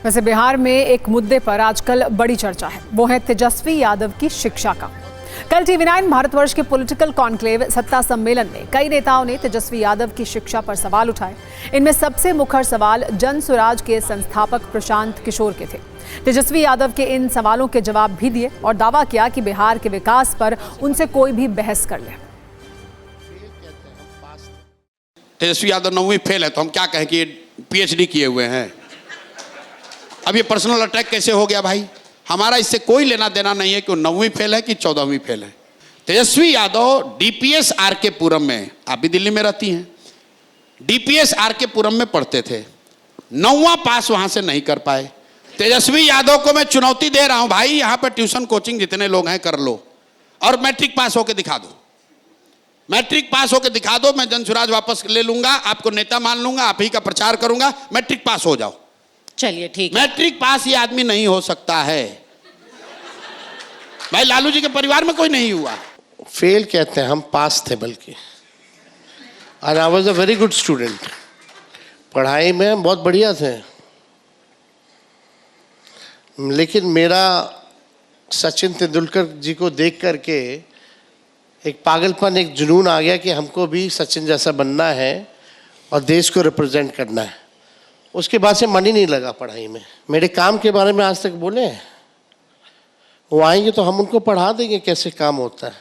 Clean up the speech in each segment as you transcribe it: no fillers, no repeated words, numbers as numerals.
वैसे बिहार में एक मुद्दे पर आजकल बड़ी चर्चा है, वो है तेजस्वी यादव की शिक्षा का। कल TV9 भारतवर्ष के पॉलिटिकल कॉन्क्लेव सत्ता सम्मेलन में कई नेताओं ने तेजस्वी यादव की शिक्षा पर सवाल उठाए। इनमें सबसे मुखर सवाल जन स्वराज के संस्थापक प्रशांत किशोर के थे। तेजस्वी यादव के इन सवालों के जवाब भी दिए और दावा किया कि बिहार के विकास पर उनसे कोई भी बहस कर ले। तेजस्वी यादव 9वीं फेल है तो हम क्या कहें कि PhD किए हुए हैं। अब ये पर्सनल अटैक कैसे हो गया भाई? हमारा इससे कोई लेना देना नहीं है कि वो 9वीं फेल है कि 14वीं फेल है। तेजस्वी यादव DPS RK पुरम में, आप भी दिल्ली में रहती हैं, DPS RK पुरम में पढ़ते थे, 9वां पास वहां से नहीं कर पाए। तेजस्वी यादव को मैं चुनौती दे रहा हूं भाई, यहां पर ट्यूशन कोचिंग जितने लोग हैं कर लो और मैट्रिक पास होकर दिखा दो। मैट्रिक पास होकर दिखा दो, मैं जनसुराज वापस ले लूंगा, आपको नेता मान लूंगा, आप ही का प्रचार करूंगा। मैट्रिक पास हो जाओ। चलिए ठीक है। मैट्रिक पास ये आदमी नहीं हो सकता है भाई। लालू जी के परिवार में कोई नहीं हुआ। फेल कहते हैं, हम पास थे बल्कि। और I was a very good student. पढ़ाई में बहुत बढ़िया थे, लेकिन मेरा सचिन तेंदुलकर जी को देख करके एक पागलपन, एक जुनून आ गया कि हमको भी सचिन जैसा बनना है और देश को रिप्रेजेंट करना है। उसके बाद से मन ही नहीं लगा पढ़ाई में। मेरे काम के बारे में आज तक बोले हैं, वो आएंगे तो हम उनको पढ़ा देंगे कैसे काम होता है,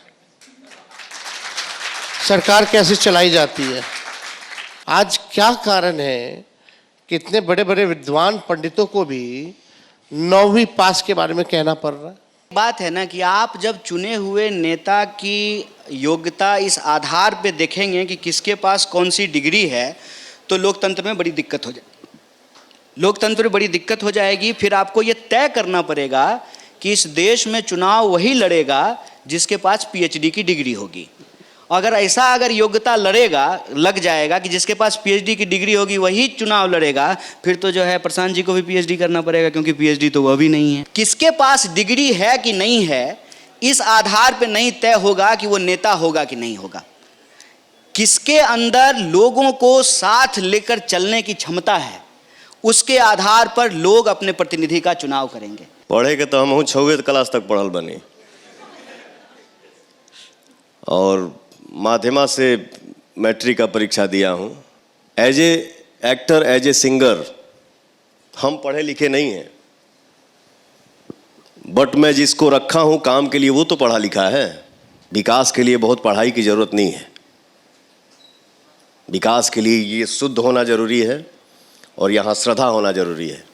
सरकार कैसे चलाई जाती है। आज क्या कारण है कि इतने बड़े बड़े विद्वान पंडितों को भी 9वीं पास के बारे में कहना पड़ रहा है? बात है ना कि आप जब चुने हुए नेता की योग्यता इस आधार पे देखेंगे कि किसके पास कौन सी डिग्री है, तो लोकतंत्र में बड़ी दिक्कत हो जाएगी। लोकतंत्र में बड़ी दिक्कत हो जाएगी। फिर आपको ये तय करना पड़ेगा कि इस देश में चुनाव वही लड़ेगा जिसके पास PhD की डिग्री होगी। अगर योग्यता लग जाएगा कि जिसके पास PhD की डिग्री होगी वही चुनाव लड़ेगा, फिर तो जो है प्रशांत जी को भी PhD करना पड़ेगा, क्योंकि PhD तो वह भी नहीं है। किसके पास डिग्री है कि नहीं है, इस आधार पे नहीं तय होगा कि वो नेता होगा कि नहीं होगा। किसके अंदर लोगों को साथ लेकर चलने की क्षमता है, उसके आधार पर लोग अपने प्रतिनिधि का चुनाव करेंगे। पढ़े के तो हम 6वीं क्लास तक पढ़ल बनी, और माध्यमा से मैट्रिक का परीक्षा दिया हूँ। As a actor, as a singer हम पढ़े लिखे नहीं हैं, बट मैं जिसको रखा हूँ काम के लिए वो तो पढ़ा लिखा है। विकास के लिए बहुत पढ़ाई की ज़रूरत नहीं है। विकास के लिए ये शुद्ध होना जरूरी है और यहाँ श्रद्धा होना जरूरी है।